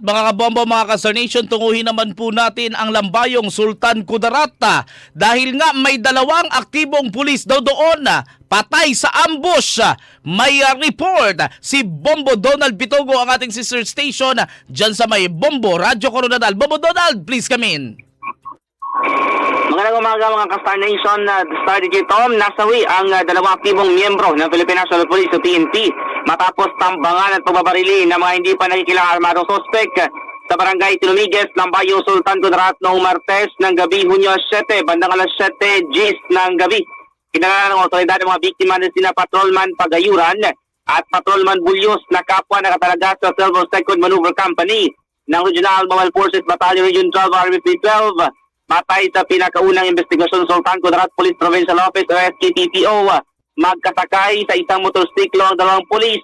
Mga kabombo, mga ka-Star Nation, tunguhin naman po natin ang lambayong Sultan Kudarat dahil nga may dalawang aktibong pulis daw doon patay sa ambush. May report si Bombo Donald Bitogo, ang ating sister station dyan sa may Bombo Radyo Coronadal. Bombo Donald, please come in. Magandang umaga mga ka-Star Nation. Star DJ Tom, nasawi ang dalawang aktibong miyembro ng Philippine National Police o PNP matapos tambangan at pagbabarili ng mga hindi pa nakikilang armadong sospek sa barangay Tinumigues, Lambayo, Sultan Kudarat noong Martes ng gabi, Hunyo 7, bandang alas 7 Gis ng gabi. Kinalanan ng otoridad ng mga biktima na sina Patrolman Pagayuran at Patrolman Bulyos na kapwa nakatalaga sa 12th Maneuver Company ng Regional Mobile Forces Battalion Region 12 Army 12. Matay sa pinakaunang investigasyon Sultan Kudarat Police Provincial Office o SKPPO. Magkasakay sa isang motorsiklo ang dalawang pulis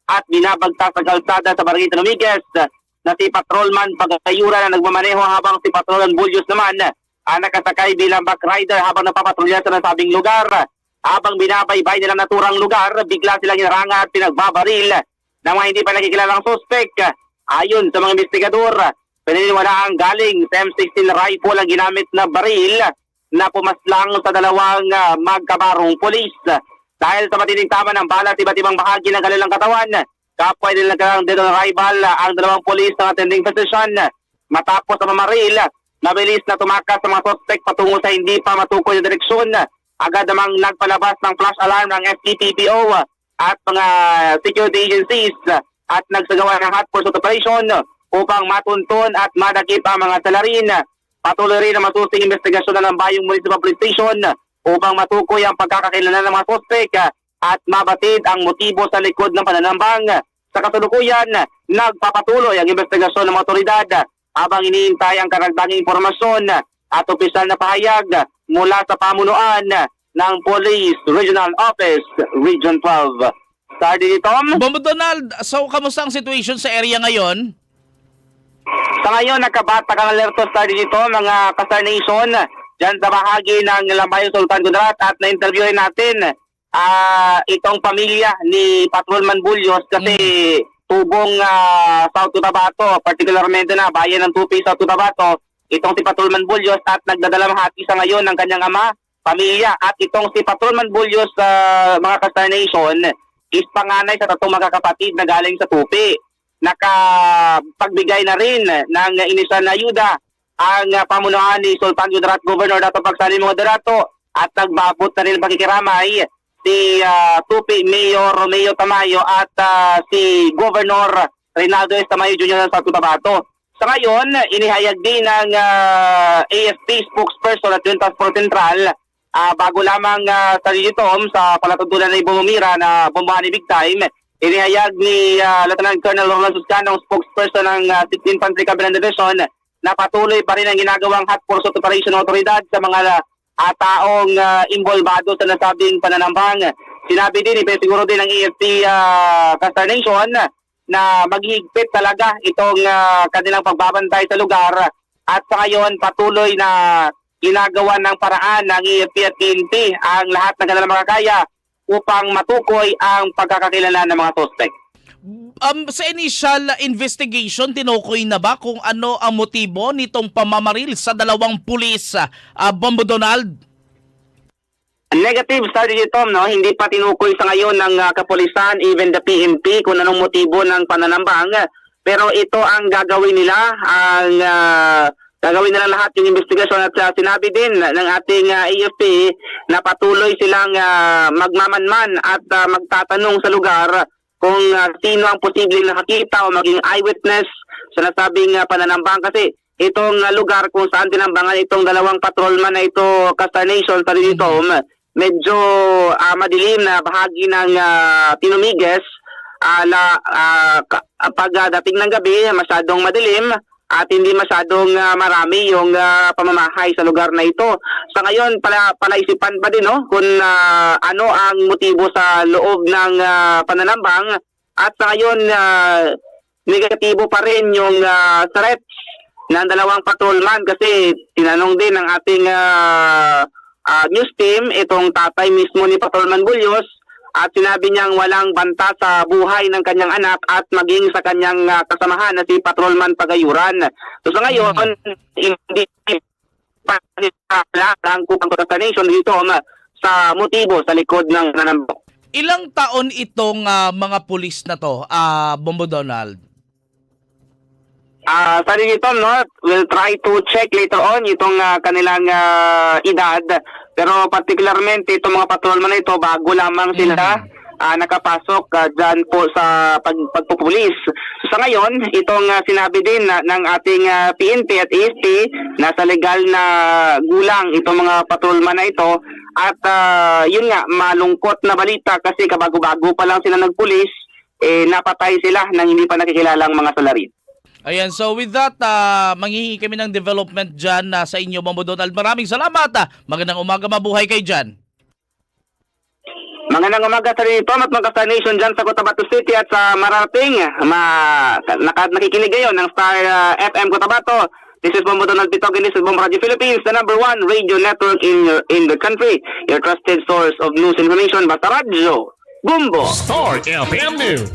at binabagtas sa kalsada sa barangay Tinumigues na si Patrolman Pagayuran na nagmamaneho habang si Patrolman Bulyos naman nakasakay bilang back rider habang napapatrolya sa nasabing lugar. Habang binabaybay nilang naturang lugar, bigla silang inaranga at pinagbabaril ng mga hindi pa nakikilalang suspek. Ayon sa mga investigador, pininiwalaan galing sa M16 rifle ang ginamit na baril na pumaslang sa dalawang magkabarong polis. Dahil sa matinding tama ng bala sa iba't ibang bahagi ng kanilang katawan, kapwa din nagkaroon dead on arrival ang dalawang polis ng attending physician. Matapos ang mamaril, mabilis na tumakas sa mga suspect patungo sa hindi pa matukoy na direksyon. Agad namang nagpalabas ng flash alarm ng FTPPO at mga security agencies at nagsagawa ng hot pursuit operation upang matuntun at madakip ang mga salarin. Patuloy rin ang masusing investigasyon ng Lambayong Municipal Police Station upang matukoy ang pagkakakilala ng mga suspect at mabatid ang motibo sa likod ng pananambang. Sa kasulukuyan, nagpapatuloy ang investigasyon ng mga otoridad habang iniintay ang karagdagang impormasyon at opisyal na pahayag mula sa pamunuan ng Police Regional Office Region 12. Star DJ Tom? Bombo Donald, so kamusta ang situation sa area ngayon? Sa ngayon, nakabata kang alerto Star DJ Tom, mga ka-Star Nation dyan sa bahagi ng Lambayo Sultan Kudarat at na-interviewin natin itong pamilya ni Patrolman Bulyos kasi tubong South Cotabato, particularmente na bayan ng Tupi, South Cotabato, itong si Patrolman Bulyos at nagdadalamhati sa ngayon ng kanyang ama, pamilya. At itong si Patrolman Bulyos, mga ka-Star Nation, is panganay sa tatlong magkakapatid na galing sa Tupi. Nakapagbigay na rin ng inisyal na ayuda ang pamunuan ni Sultan Kudarat Governor Dato Pagsalim Moderato at nagbabot na rin pakikiramay si Tupi Mayor Romeo Tamayo at si Governor Reynaldo S. Tamayo Jr. ng South Cotabato. Sa ngayon, inihayag din ng AFP spokesperson at Junta Sport Central bago lamang sa Tom sa palatuntunan ni Bumumira na bombahan ni Big Time. Inihayag ni Lieutenant Colonel Orlando Suscano, spokesperson ng 16th Infantry Cabinet Division, na patuloy pa rin ang ginagawang hot pursuit operation ng otoridad sa mga taong involvado sa nasabing pananambang. Sinabi din, ipesiguro din ng AFP ka-Star Nation na maghigpit talaga itong kanilang pagbabantay sa lugar at sa ngayon patuloy na ginagawa ng paraan ng AFP at PNP ang lahat ng kanilang makakaya upang matukoy ang pagkakakilala ng mga suspect. Sa initial investigation, tinukoy na ba kung ano ang motibo nitong pamamaril sa dalawang pulis, Bombo Donald? Negative, Star DJ Tom, no? Hindi pa tinukoy sa ngayon ng kapulisan, even the PNP, kung anong motibo ng pananambang. Pero ito ang gagawin nila, gagawin nila lahat yung investigasyon at sinabi din ng ating AFP na patuloy silang magmamanman at magtatanong sa lugar kung sino ang posibleng nakakita o maging eyewitness sa nasabing pananambang. Kasi itong lugar kung saan tinambangan itong dalawang patrolman na ito, ka-Star Nation, sa dito, medyo madilim na bahagi ng Tinumigues. Pagdating ng gabi, masyadong madilim at hindi masyadong marami yung pamamahay sa lugar na ito. Sa ngayon, palaisipan pa din kung ano ang motibo sa loob ng pananambang. At sa ngayon, negatibo pa rin yung threats ng dalawang patrolman kasi tinanong din ng ating news team, itong tatay mismo ni Patrolman Bulyos, at sinabi niyang walang banta sa buhay ng kanyang anak at maging sa kanyang kasamahan na si Patrolman Pagayuran. So sa ngayon, hindi pa ang Kupang Costa Nation dito sa motibo sa likod ng nanambok. Ilang taon itong mga pulis na to, Bombo Donald? Sabi nito, no, we'll try to check later on itong kanilang edad. Pero particularmente itong mga patrolman na ito, bago lamang sila nakapasok dyan po sa pagpupulis. So, sa ngayon, itong sinabi din ng ating PNP at AFP, nasa legal na gulang itong mga patrolman na ito. At yun nga, malungkot na balita kasi kabago-bago pa lang sila nagpulis, napatay sila nang hindi pa nakikilalang mga salarin. Ayan, so with that, manghihingi kami ng development dyan sa inyo, Bombo Donald. Maraming salamat. Magandang umaga, mabuhay kayo dyan. Magandang umaga sa rito at mga Star Nation dyan sa Cotabato City at sa Marating. Nakikinig ngayon ng Star FM Cotabato. This is Bombo Donald Pitog and this is Bombo Radio Philippines, the #1 radio network in the country. Your trusted source of news information, basta radyo. Bombo! Star FM News.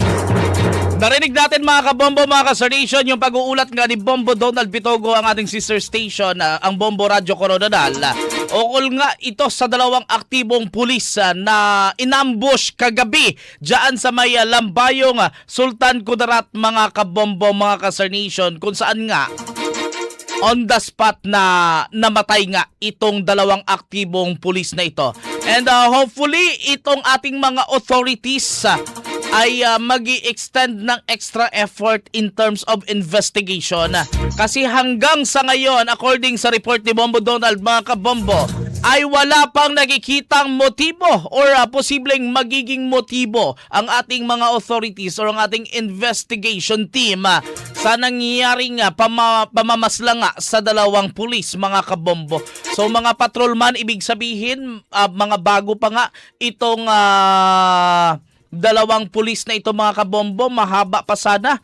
Narinig natin mga kabombo, mga ka-Star Nation, yung pag-uulat nga ni Bombo Donald Pitogo, ang ating sister station, ang Bombo Radio Coronadal. Ukol nga ito sa dalawang aktibong pulis na inambush kagabi dyan sa may Lambayong, Sultan Kudarat, mga kabombo, mga ka-Star Nation, kung saan nga on the spot na namatay nga itong dalawang aktibong pulis na ito. And hopefully itong ating mga authorities ay mag-i-extend ng extra effort in terms of investigation. Kasi hanggang sa ngayon, according sa report ni Bombo Donald, mga kabombo, ay wala pang nakikitang motibo or posibleng magiging motibo ang ating mga authorities or ang ating investigation team sa nangyayaring pamamaslang nga sa dalawang pulis, mga kabombo. So mga patrolman, ibig sabihin, mga bago pa nga itong dalawang pulis na ito, mga kabombo, mahaba pa sana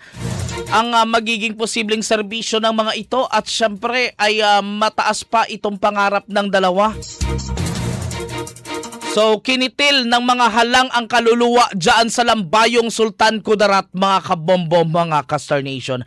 ang magiging posibleng serbisyo ng mga ito at syempre ay mataas pa itong pangarap ng dalawa. So kinitil ng mga halang ang kaluluwa dyan sa Lambayong, Sultan Kudarat, mga kabombo, mga ka-Star Nation.